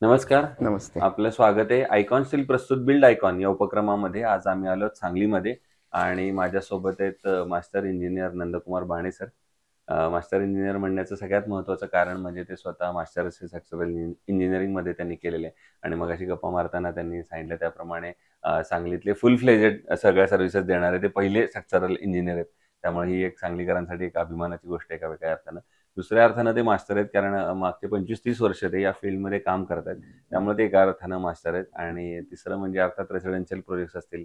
नमस्कार. नमस्ते. आपलं स्वागत आहे आयकॉन स्टील प्रस्तुत बिल्ड आयकॉन या उपक्रमामध्ये. आज आम्ही आलो सांगलीमध्ये आणि माझ्यासोबत आहेत मास्टर इंजिनियर नंदकुमार बाणे सर. मास्टर इंजिनियर म्हणण्याचं सगळ्यात महत्त्वाचं कारण म्हणजे ते स्वतः मास्टर्स स्ट्रक्चरल इंजिनिअरिंगमध्ये त्यांनी केलेले आहे आणि मगाशी गप्पा मारताना त्यांनी सांगितलं त्याप्रमाणे सांगलीतले फुल फ्लेजेड सगळ्या सर्व्हिसेस देणारे ते पहिले स्ट्रक्चरल इंजिनियर आहेत. त्यामुळे ही एक सांगलीकरांसाठी एक अभिमानाची गोष्ट आहे एका अर्थानं. दुसऱ्या अर्थानं ते मास्टर आहेत कारण मागचे 25-30 वर्ष ते या फील्डमध्ये काम करत आहेत. त्यामुळे ते एका अर्थानं मास्टर आहेत. आणि तिसरं म्हणजे अर्थात रेसिडेन्शियल प्रोजेक्ट्स असतील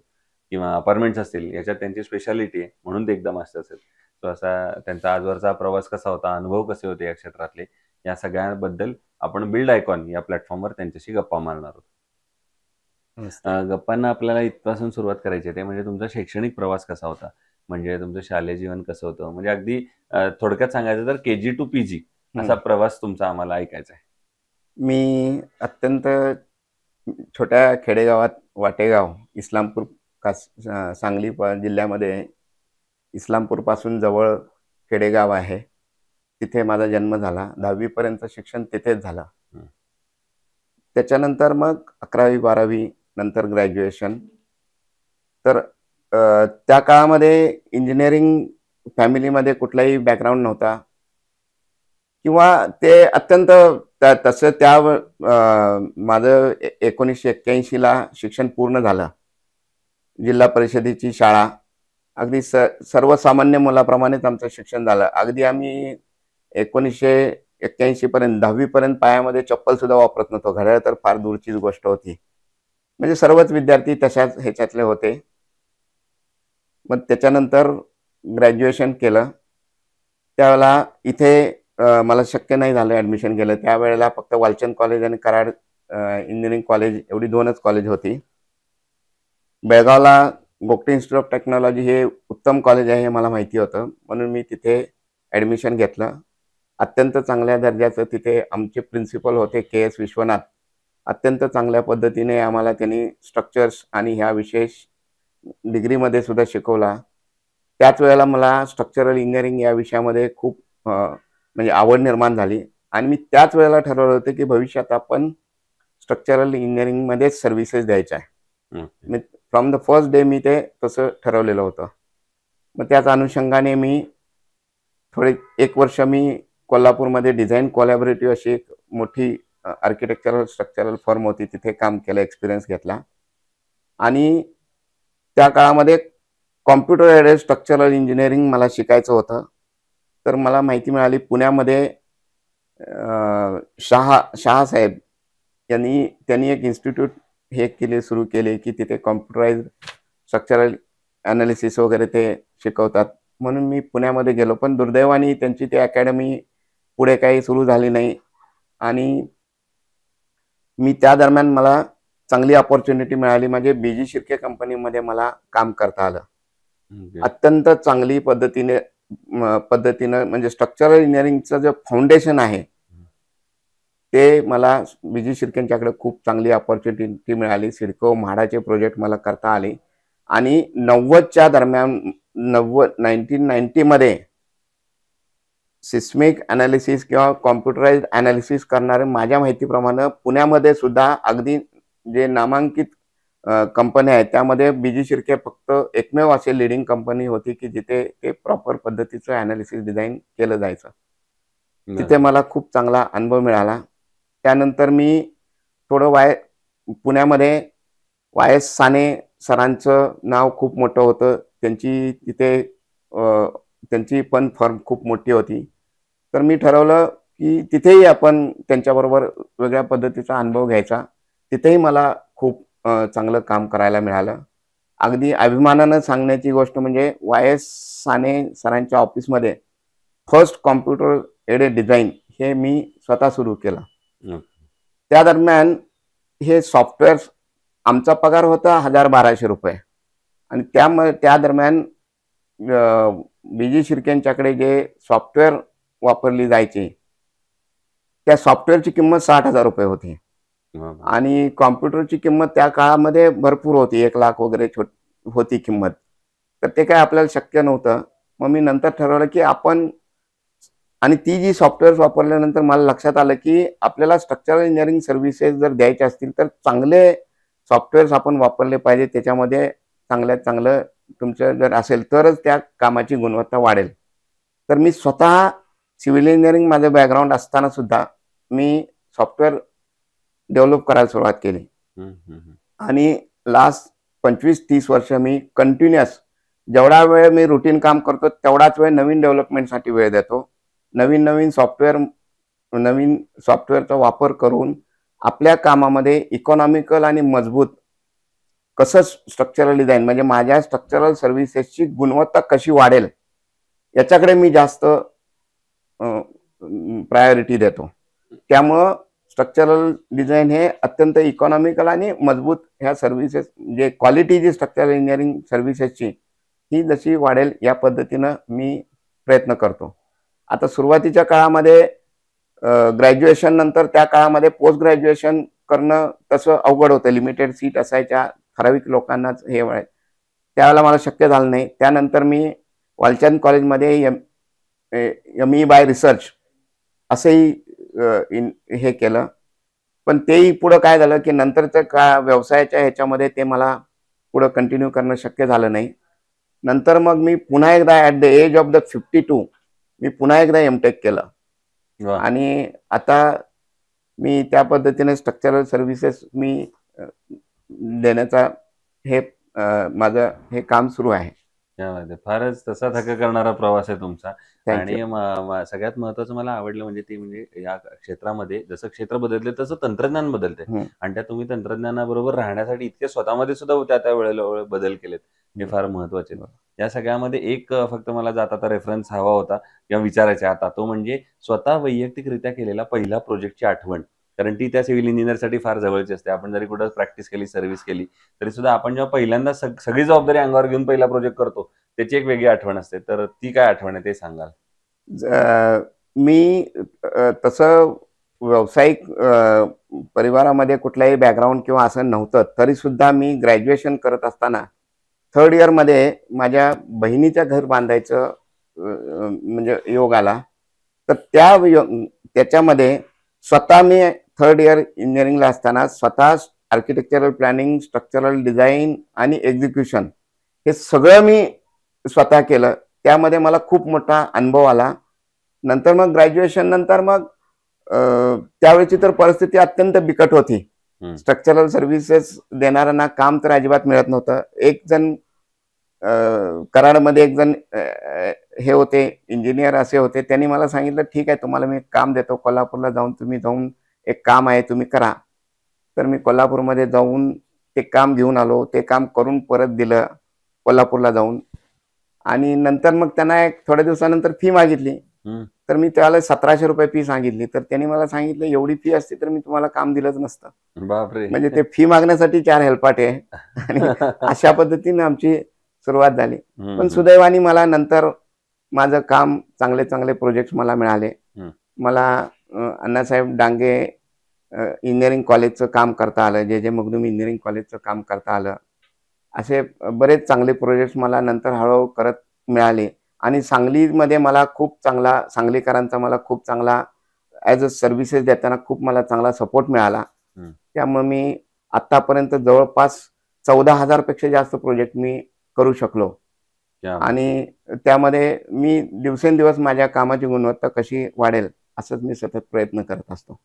किंवा अपार्टमेंट्स असतील याच्यात त्यांची स्पेशालिटी आहे म्हणून ते एकदा मास्टर्स आहेत. सो असा त्यांचा आजवरचा प्रवास कसा होता, अनुभव कसे होते या क्षेत्रातले, या सगळ्याबद्दल आपण बिल्ड आयकॉन या प्लॅटफॉर्मवर त्यांच्याशी गप्पा मारणार आहोत. नमस्ते. गप्पांना आपल्याला इथपासून सुरुवात करायची आहे म्हणजे तुमचा शैक्षणिक प्रवास कसा होता, म्हणजे तुमचं शालेय जीवन कसं होतं, म्हणजे अगदी थोडक्यात सांगायचं तर KG to PG असा प्रवास तुमचा आम्हाला ऐकायचा आहे. मी अत्यंत छोट्या खेडेगावात वाटेगाव इस्लामपूर सांगली जिल्ह्यामध्ये इस्लामपूरपासून जवळ खेडेगाव आहे. तिथे माझा जन्म झाला. 10वी पर्यंत शिक्षण तिथेच झालं. त्याच्यानंतर मग 11वी 12वी नंतर ग्रॅज्युएशन. तर त्या काळामध्ये इंजिनिअरिंग फॅमिलीमध्ये कुठलाही बॅकग्राऊंड नव्हता किंवा ते अत्यंत तसं त्या माझं 1981ला शिक्षण पूर्ण झालं. जिल्हा परिषदेची शाळा अगदी सर्वसामान्य मुलाप्रमाणेच आमचं शिक्षण झालं. अगदी आम्ही 1981 पर्यंत 10वी पर्यंत पायामध्ये चप्पल सुद्धा वापरत नव्हतो. घड्याळ तर फार दूरचीच गोष्ट होती. म्हणजे सर्वच विद्यार्थी तशाच ह्याच्यातले होते. मग त्याच्यानंतर ग्रॅज्युएशन केलं. त्यावेळेला इथे मला शक्य नाही झालं ॲडमिशन केलं. त्यावेळेला फक्त वालचंद कॉलेज आणि कराड इंजिनिअरिंग कॉलेज एवढी 2च कॉलेज होती. बेळगावला गोगटे इन्स्टिट्यूट ऑफ टेक्नॉलॉजी हे उत्तम कॉलेज आहे हे मला माहिती होतं, म्हणून मी तिथे ॲडमिशन घेतलं. अत्यंत चांगल्या दर्जाचं तिथे आमचे प्रिन्सिपल होते KS विश्वनाथ. अत्यंत चांगल्या पद्धतीने आम्हाला त्यांनी स्ट्रक्चर्स आणि ह्या विशेष डिग्रीमध्ये सुद्धा शिकवला. त्याच वेळेला मला स्ट्रक्चरल इंजिनिअरिंग या विषयामध्ये खूप म्हणजे आवड निर्माण झाली आणि मी त्याच वेळेला ठरवलं होतं की भविष्यात आपण स्ट्रक्चरल इंजिनिअरिंगमध्येच सर्व्हिसेस द्यायच्या आहे. मी फ्रॉम द फर्स्ट डे मी ते तसं ठरवलेलं होतं. मग त्याच अनुषंगाने मी थोडे 1 वर्ष मी कोल्हापूरमध्ये डिझाईन कोलॅबोरेटिव्ह अशी एक मोठी आर्किटेक्चरल स्ट्रक्चरल फर्म होती, तिथे काम केलं, एक्सपिरियन्स घेतला. आणि त्या काळामध्ये कॉम्प्युटर एडेड स्ट्रक्चरल इंजिनिअरिंग मला शिकायचं होतं. तर मला माहिती मिळाली पुण्यामध्ये शहासाहेब त्यांनी एक इन्स्टिट्यूट सुरू केले की तिथे कॉम्प्युटराइज स्ट्रक्चरल ॲनालिसिस वगैरे ते शिकवतात. म्हणून मी पुण्यामध्ये गेलो, पण दुर्दैवाने त्यांची ती अकॅडमी पुढे काही सुरू झाली नाही आणि मी त्या दरम्यान मला चांगली अपॉर्च्युनिटी मिळाली. म्हणजे BG शिर्के कंपनीमध्ये मला काम करता आलं. अत्यंत चांगली पद्धतीनं म्हणजे स्ट्रक्चरल इंजिनिअरिंगचं जे फाउंडेशन आहे ते मला BG शिर्केंच्याकडे खूप चांगली अपॉर्च्युनिटी मिळाली. सिडको म्हाडाचे प्रोजेक्ट मला करता आले आणि 90च्या दरम्यान 1990मध्ये सिस्मिक ॲनालिसिस किंवा कॉम्प्युटराइज्ड ॲनालिसिस करणारे माझ्या माहितीप्रमाणे पुण्यामध्ये सुद्धा अगदी जे नामांकित कंपन्या आहेत त्यामध्ये BG शिर्के फक्त एकमेव असे लीडिंग कंपनी होती की जिथे ते प्रॉपर पद्धतीचं ॲनालिसिस डिझाईन केलं जायचं. तिथे मला खूप चांगला अनुभव मिळाला. त्यानंतर मी थोडं पुण्यामध्ये YS साने सरांचं नाव खूप मोठं होतं. त्यांची पण फर्म खूप मोठी होती. तर मी ठरवलं की तिथेही आपण त्यांच्याबरोबर वेगळ्या पद्धतीचा अनुभव घ्यायचा. तिथेही मला खूप चांगलं काम करायला मिळालं. अगदी अभिमानानं सांगण्याची गोष्ट म्हणजे YS साने सरांच्या ऑफिसमध्ये फर्स्ट कॉम्प्युटर एडेड डिझाईन हे मी स्वतः सुरू केलं. त्या दरम्यान हे सॉफ्टवेअर आमचा पगार होता ₹1000-1200 आणि त्या दरम्यान BG शिर्केंच्याकडे जे सॉफ्टवेअर वापरली जायची त्या सॉफ्टवेअरची किंमत ₹60,000 होती आणि कॉम्प्युटरची किंमत त्या काळामध्ये भरपूर होती, 1 लाख वगैरे होती किंमत. तर ते काय आपल्याला शक्य नव्हतं. मग मी नंतर ठरवलं की आपण आणि ती जी सॉफ्टवेअर्स वापरल्यानंतर मला लक्षात आलं की आपल्याला स्ट्रक्चरल इंजिनिअरिंग सर्व्हिसेस जर द्यायचे असतील तर चांगले सॉफ्टवेअर्स आपण वापरले पाहिजे. त्याच्यामध्ये चांगल्यात चांगलं तुमचं जर असेल तरच त्या कामाची गुणवत्ता वाढेल. तर मी स्वतः सिव्हिल इंजिनिअरिंग माझं बॅकग्राऊंड असताना सुद्धा मी सॉफ्टवेअर डेव्हलप करायला सुरुवात केली. आणि लास्ट 25-30 वर्ष मी कंटिन्युअस जेवढा वेळ मी रुटीन काम करतो तेवढाच वेळ नवीन डेव्हलपमेंटसाठी वेळ देतो. नवीन सॉफ्टवेअरचा वापर करून आपल्या कामामध्ये इकॉनॉमिकल आणि मजबूत कसं स्ट्रक्चरल डिझाईन म्हणजे माझ्या स्ट्रक्चरल सर्व्हिसेसची गुणवत्ता कशी वाढेल याच्याकडे मी जास्त प्रायोरिटी देतो. त्यामुळं स्ट्रक्चरल डिझाईन हे अत्यंत इकॉनॉमिकल आणि मजबूत ह्या सर्व्हिसेस जे क्वालिटी जी स्ट्रक्चरल इंजिनिअरिंग सर्व्हिसेसची ही जशी वाढेल या पद्धतीनं मी प्रयत्न करतो. आता सुरुवातीच्या काळामध्ये ग्रॅज्युएशन नंतर त्या काळामध्ये पोस्ट ग्रॅज्युएशन करणं तसं अवघड होतं. लिमिटेड सीट असायच्या, ठराविक लोकांनाच हे त्यावेळेला मला शक्य झालं नाही. त्यानंतर मी वालचंद कॉलेजमध्ये ME बाय रिसर्च असंही हे केलं. पण तेही पुढं काय झालं की नंतरच्या व्यवसायाच्या ह्याच्यामध्ये ते मला पुढं कंटिन्यू करणं शक्य झालं नाही. नंतर मग मी पुन्हा एकदा at the age of the 52 मी पुन्हा एकदा एमटेक केलं. आणि आता मी त्या पद्धतीने स्ट्रक्चरल सर्व्हिसेस मी देण्याचा हे माझं हे काम सुरू आहे. त्यामध्ये फारच तसा थक्क करणारा प्रवास आहे तुमचा. Thank आणि सगळ्यात महत्वाचं मला आवडलं म्हणजे ते म्हणजे या क्षेत्रामध्ये जसं क्षेत्र बदलते तसं तंत्रज्ञान बदलते. आणि त्या तुम्ही तंत्रज्ञानाबरोबर राहण्यासाठी इतके स्वतःमध्ये सुद्धा त्या वेळेला बदल केलेत, हे फार महत्वाचे. या सगळ्यामध्ये एक फक्त मला जाता रेफरन्स हवा होता किंवा विचारायचा आता, तो म्हणजे स्वतः वैयक्तिकरित्या केलेला पहिला प्रोजेक्टची आठवण. कारण ती त्या सिव्हिल इंजिनियरसाठी फार जवळची असते. आपण जरी कुठं प्रॅक्टिस केली, सर्व्हिस केली तरी सुद्धा आपण जेव्हा पहिल्यांदा सगळी जबाबदारी अंगावर घेऊन पहिला प्रोजेक्ट करतो त्याची एक वेगळी आठवण असते. तर ती काय आठवण आहे ते सांगाल? मी तसं व्यावसायिक परिवारामध्ये कुठलाही बॅकग्राऊंड किंवा असं नव्हतं, तरी सुद्धा मी ग्रॅज्युएशन करत असताना 3rd इयरमध्ये माझ्या बहिणीचं घर बांधायचं म्हणजे योग आला. तर त्याच्यामध्ये स्वतः मी 3rd इयर इंजिनिअरिंगला असताना स्वतः आर्किटेक्चरल प्लॅनिंग, स्ट्रक्चरल डिझाईन आणि एक्झिक्युशन हे सगळं मी स्वतः केलं. त्यामध्ये मला खूप मोठा अनुभव आला. नंतर मग ग्रॅज्युएशन नंतर मग त्यावेळेची तर परिस्थिती अत्यंत बिकट होती. स्ट्रक्चरल सर्व्हिसेस देणाऱ्यांना काम तर अजिबात मिळत नव्हतं. एक जण कराडमध्ये एक जण हे होते, इंजिनियर असे होते, त्यांनी मला सांगितलं ठीक आहे तुम्हाला मी काम देतो, कोल्हापूरला तुम्ही जाऊन एक काम आहे तुम्ही करा. तर मी कोल्हापूरमध्ये जाऊन ते काम घेऊन आलो. ते काम करून परत दिलं कोल्हापूरला जाऊन. आणि नंतर मग त्यांना एक थोड्या दिवसानंतर फी मागितली. तर मी त्याला 1700 रुपये फी सांगितली. तर त्यांनी मला सांगितलं एवढी फी असती तर मी तुम्हाला काम दिलंच नसतं. बापरे. म्हणजे ते फी मागण्यासाठी 4 हेलपाटे. आणि अशा पद्धतीने आमची सुरुवात झाली. पण सुदैवाने मला नंतर माझं काम चांगले प्रोजेक्ट मला मिळाले. मला अण्णासाहेब डांगे इंजिनिअरिंग कॉलेजचं काम करता आलं, जे मगदूम इंजिनिअरिंग कॉलेजचं काम करता आलं. असे बरेच चांगले प्रोजेक्ट्स मला नंतर हळूहळू करत मिळाले. आणि सांगलीमध्ये मला खूप चांगला, सांगलीकरांचा मला खूप चांगला ॲज अ सर्व्हिसेस देताना खूप मला चांगला सपोर्ट मिळाला. त्यामुळे मी आत्तापर्यंत जवळपास 14,000 पेक्षा जास्त प्रोजेक्ट मी करू शकलो. आणि त्यामध्ये मी दिवसेंदिवस माझ्या कामाची गुणवत्ता कशी वाढेल असंच मी सतत प्रयत्न करत असतो.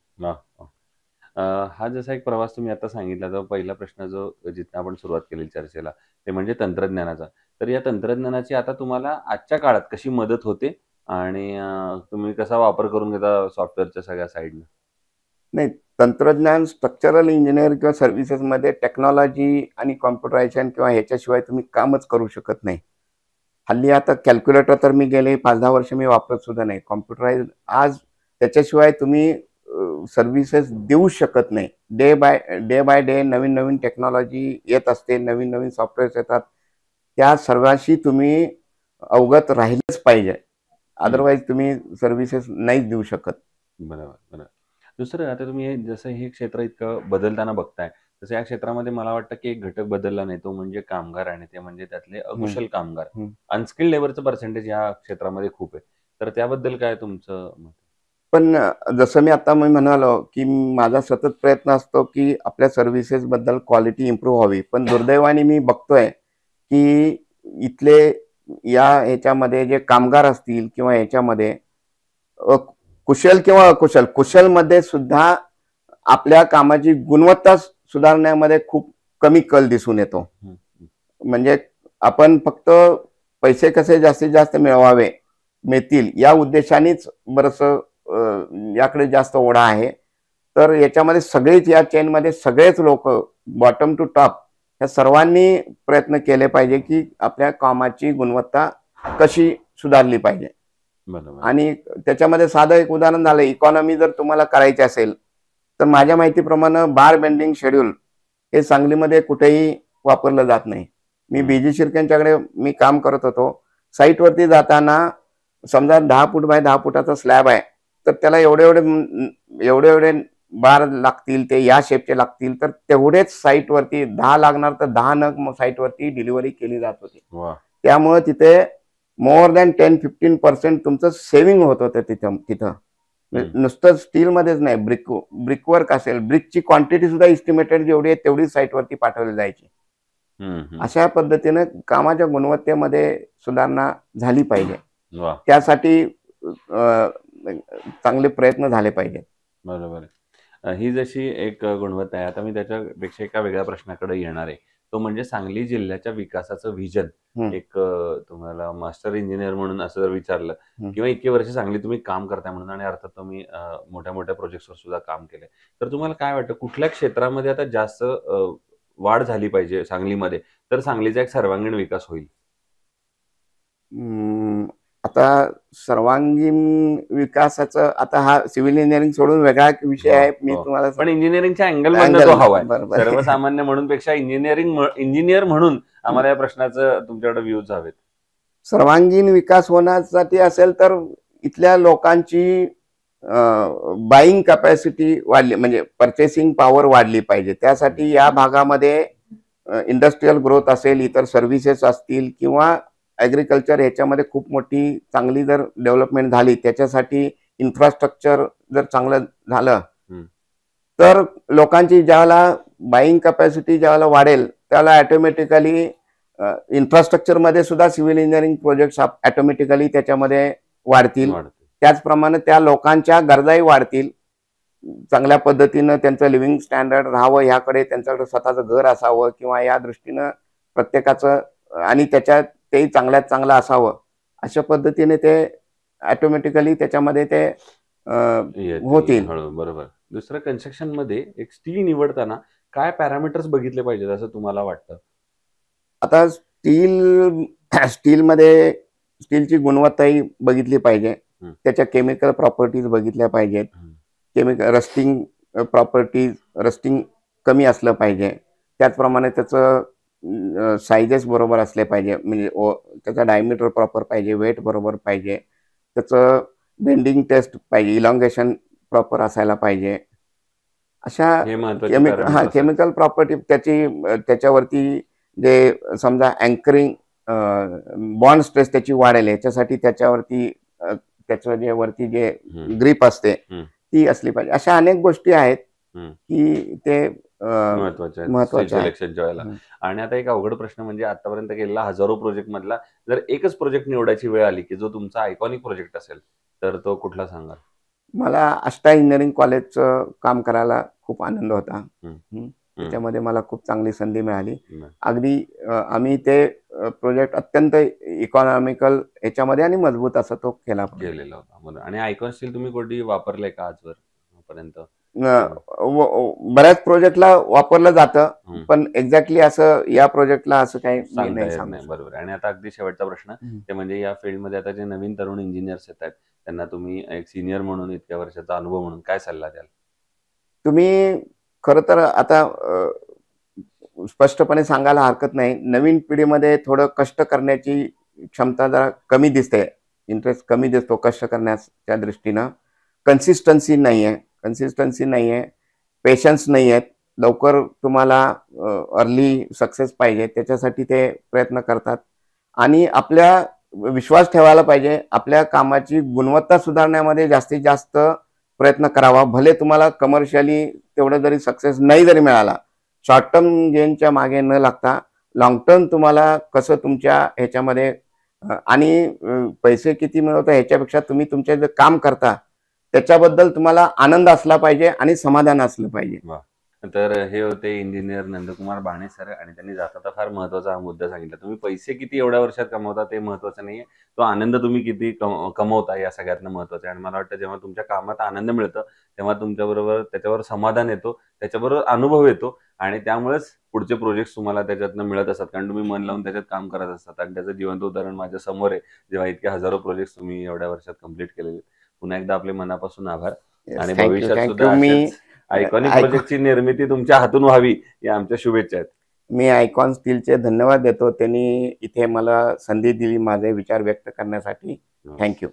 हा जसा एक प्रवास तुम्ही आता सांगितला, तर पहिला प्रश्न जो जिथं आपण सुरुवात केली चर्चेला ते म्हणजे तंत्रज्ञानाचा. तर या तंत्रज्ञानाची आता तुम्हाला आजच्या काळात कशी मदत होते आणि तुम्ही कसा वापर करून घेता सॉफ्टवेअरच्या सगळ्या साईडनं? नाही, तंत्रज्ञान स्ट्रक्चरल इंजिनिअर किंवा सर्व्हिसेसमध्ये टेक्नॉलॉजी आणि कॉम्प्युटरायझेशन किंवा ह्याच्याशिवाय तुम्ही कामच करू शकत नाही. हल्ली आता कॅल्क्युलेटर तर मी गेले 5-10 वर्ष मी वापरत सुद्धा नाही. कॉम्प्युटराइज आज त्याच्याशिवाय तुम्ही सर्व्हिसेस देऊ शकत नाही. Day by day Naveen technology येत असते, नवीन सॉफ्टवेअर्स येतात. त्या सर्वांशी तुम्ही अवगत राहिलंच पाहिजे. अदरवाईज तुम्ही सर्व्हिसेस नाहीच देऊ शकत. बरोबर. दुसरं, आता तुम्ही जसं हे क्षेत्र इतकं बदलताना बघताय, तसं या क्षेत्रामध्ये मला वाटतं की एक घटक बदलला नाही, तो म्हणजे कामगार. आणि ते म्हणजे त्यातले अकुशल कामगार. अनस्किल्ड लेबरचं पर्सेंटेज या क्षेत्रामध्ये खूप आहे. तर त्याबद्दल काय तुमचं मत? पण जसं मी म्हणालो, की माझा सतत प्रयत्न असतो, की आपल्या सर्व्हिसेसबद्दल क्वालिटी इम्प्रूव्ह व्हावी. पण दुर्दैवाने मी बघतोय, की इथले या ह्याच्यामध्ये जे कामगार असतील किंवा ह्याच्यामध्ये अ, कुशल किंवा अकुशल, कुशलमध्ये सुद्धा आपल्या कामाची गुणवत्ता सुधारण्यामध्ये खूप कमी कल दिसून येतो. हं, हं. म्हणजे आपण फक्त पैसे कसे जास्तीत जास्त मिळतील या उद्देशानेच बरंचसं याकडे जास्त ओढा आहे. तर याच्यामध्ये सगळेच या चेनमध्ये सगळेच लोक बॉटम टू टॉप या सर्वांनी प्रयत्न केले पाहिजे, की आपल्या कामाची गुणवत्ता कशी सुधारली पाहिजे. बरोबर. आणि त्याच्यामध्ये साधं एक उदाहरण झालं, इकॉनॉमी जर तुम्हाला करायची असेल तर माझ्या माहितीप्रमाणे बार बेंडिंग शेड्यूल हे सांगलीमध्ये कुठेही वापरलं जात नाही. मी बीजी शिर्केंच्याकडे मी काम करत होतो. साईटवरती जाताना समजा 10 फूट बाय 10 फुटाचा स्लॅब आहे, तर त्याला एवढे एवढे बार लागतील, ते या शेपचे लागतील, तर तेवढेच साईटवरती 10 लागणार तर 10 नग साईटवरती डिलिव्हरी केली जात होती. वा. त्यामुळे तिथे मोर दॅन 10-15% तुमचं सेव्हिंग होत होतं तिथं. नुसतं स्टीलमध्येच नाही, ब्रिकवर्क असेल, ब्रिकची क्वांटिटी सुद्धा इस्टिमेटेड जेवढी आहे तेवढी साईटवरती पाठवली जायची. अशा पद्धतीनं कामाच्या गुणवत्तेमध्ये सुधारणा झाली पाहिजे. वा. त्यासाठी चांगले प्रयत्न झाले पाहिजेत. बरोबर आहे. ही जशी एक गुणवत्ता आहे, आता मी त्याच्यापेक्षा एका वेगळ्या प्रश्नाकडे येणार आहे. तो म्हणजे सांगली जिल्ह्याच्या विकासाचं व्हिजन. एक तुम्हाला मास्टर इंजिनियर म्हणून असं जर विचारलं किंवा इतके वर्ष सांगली तुम्ही काम करताय म्हणून आणि अर्थात तुम्ही मोठ्या मोठ्या प्रोजेक्ट्सवर सुद्धा काम केलंय, तर तुम्हाला काय वाटतं कुठल्या क्षेत्रामध्ये आता जास्त वाढ झाली पाहिजे सांगलीमध्ये, तर सांगलीचा एक सर्वांगीण विकास होईल? आता सर्वांगीण विकासाचं आता हा सिव्हिल इंजिनिअरिंग सोडून वेगळा विषय आहे. मी तुम्हाला पण इंजिनिअरिंगच्या अँगल मधनं तो हवाय. सर्वसामान्य म्हणून पेक्षा इंजिनियर म्हणून आम्हाला या प्रश्नाचं तुमच्याकडे व्ह्यूज हवेत. सर्वांगीण विकास होण्यासाठी असेल तर इथल्या लोकांची बाईंग कॅपॅसिटी वाढली, म्हणजे पर्चेसिंग पॉवर वाढली पाहिजे. त्यासाठी या भागामध्ये इंडस्ट्रीयल ग्रोथ असेल, इतर सर्व्हिसेस असतील किंवा ॲग्रिकल्चर ह्याच्यामध्ये खूप मोठी चांगली जर डेव्हलपमेंट झाली, त्याच्यासाठी इन्फ्रास्ट्रक्चर जर चांगलं झालं, तर लोकांची ज्यावेळेला बाईंग कॅपॅसिटी ज्यावेळेला वाढेल त्यावेळेला ऑटोमॅटिकली इन्फ्रास्ट्रक्चरमध्ये सुद्धा सिव्हिल इंजिनिअरिंग प्रोजेक्ट्स ऑटोमॅटिकली त्याच्यामध्ये वाढतील. त्याचप्रमाणे त्या लोकांच्या गरजाही वाढतील. चांगल्या पद्धतीनं त्यांचं लिव्हिंग स्टँडर्ड राहावं, ह्याकडे त्यांच्याकडे स्वतःचं घर असावं किंवा या दृष्टीनं प्रत्येकाचं आणि त्याच्यात तेही चांगल्यात चांगलं असावं, अशा पद्धतीने ते ऑटोमॅटिकली त्याच्यामध्ये ते होतील. बरोबर. दुसरं, कन्स्ट्रक्शन मध्ये एक स्टील निवडताना काय पॅरामीटर्स बघितले पाहिजेत असं तुम्हाला वाटतं? आता स्टीलमध्ये स्टीलची गुणवत्ताही बघितली पाहिजे, त्याच्या केमिकल प्रॉपर्टीज बघितल्या पाहिजेत. रस्टिंग प्रॉपर्टीज, रस्टिंग कमी असलं पाहिजे. त्याचप्रमाणे त्याचं सायझेस बरोबर असले पाहिजे, म्हणजे त्याचा डायमीटर प्रॉपर पाहिजे, वेट बरोबर पाहिजे, त्याचं बेंडिंग टेस्ट पाहिजे, इलॉंगेशन प्रॉपर असायला पाहिजे. अशा केमिकल प्रॉपर्टी त्याच्यावरती जे समजा अँकरिंग बॉन्ड स्ट्रेस त्याची वाढेल, याच्यासाठी त्याच्यावरती त्याचं जे वरती जे ग्रीप असते ती असली पाहिजे. अशा अनेक गोष्टी आहेत की ते महत्वाचे आहेत. आणि आता एक अवघड प्रश्न म्हणजे आतापर्यंत केलेला हजारो प्रोजेक्ट मधला जर एकच प्रोजेक्ट निवडायची वेळ आली की जो तुमचा आयकॉनिक प्रोजेक्ट असेल, तर तो कुठला सांगाल? मला आष्टा इंजिनिअरिंग कॉलेजचं काम करायला खूप आनंद होता. त्याच्यामध्ये मला खूप चांगली संधी मिळाली. अगदी आम्ही ते प्रोजेक्ट अत्यंत इकॉनॉमिकल याच्यामध्ये आणि मजबूत असा तो केलेला होता. आणि आयकॉन स्टील तुम्ही कोणी वापरलंय का आजपर्यंत? बऱ्याच प्रोजेक्टला वापरलं जातं, पण एक्झॅक्टली असं या प्रोजेक्टला असं काही नाही. बरोबर. आणि आता अगदी शेवटचा प्रश्न, ते म्हणजे या फील्डमध्ये आता जे नवीन तरुण इंजिनियर्स येत आहेत त्यांना तुम्ही एक सिनियर म्हणून, इतक्या वर्षाचा अनुभव म्हणून काय सल्ला द्याल? तुम्ही खरं तर आता स्पष्टपणे सांगायला हरकत नाही, नवीन पिढीमध्ये थोडं कष्ट करण्याची क्षमता जरा कमी दिसते, इंटरेस्ट कमी दिसतो कष्ट करण्याच्या दृष्टीनं. कन्सिस्टन्सी नाही आहे, पेशन्स नाही आहेत. लवकर तुम्हाला अर्ली सक्सेस पाहिजे, त्याच्यासाठी ते प्रयत्न करतात. आणि आपल्या विश्वास ठेवायला पाहिजे. आपल्या कामाची गुणवत्ता सुधारण्यामध्ये जास्तीत जास्त प्रयत्न करावा. भले तुम्हाला कमर्शियली तेवढं जरी सक्सेस नाही जरी मिळाला, शॉर्ट टर्म गेनच्या मागे न लागता लॉंग टर्म तुम्हाला कसं तुमच्या ह्याच्यामध्ये आणि पैसे किती मिळवता ह्याच्यापेक्षा तुम्ही तुमचे जे काम करता त्याच्याबद्दल तुम्हाला आनंद असला पाहिजे आणि समाधान असलं पाहिजे. तर हे होते इंजिनियर नंदकुमार बाणे सर, आणि त्यांनी जाता फार महत्वाचा हा मुद्दा सांगितला. तुम्ही पैसे किती एवढ्या वर्षात कमवता ते महत्वाचं नाहीये, तो आनंद तुम्ही किती कमवता या सगळ्यातनं महत्वाचं आहे. आणि मला वाटतं जेव्हा तुमच्या कामात आनंद मिळतं तेव्हा तुमच्याबरोबर त्याच्यावर समाधान येतो, त्याच्याबरोबर अनुभव येतो, आणि त्यामुळेच पुढचे प्रोजेक्ट तुम्हाला त्याच्यातनं मिळत असतात, कारण तुम्ही मन लावून त्याच्यात काम करत असतात. आणि त्याचं जिवंत उदाहरण माझ्या समोर आहे, जेव्हा इतके हजारो प्रोजेक्ट तुम्ही एवढ्या वर्षात कम्प्लीट केलेले. पुन्हा एकदा आपले मनापासून आभार. आणि भविष्यात सुद्धा मी आयकॉनिक प्रोजेक्टची निर्मिती तुमच्या हातून व्हावी या आमच्या शुभेच्छा आहेत. मी आयकॉन स्टीलचे धन्यवाद देतो. त्यांनी इथे मला संधी दिली माझे विचार व्यक्त करण्यासाठी. थँक्यू.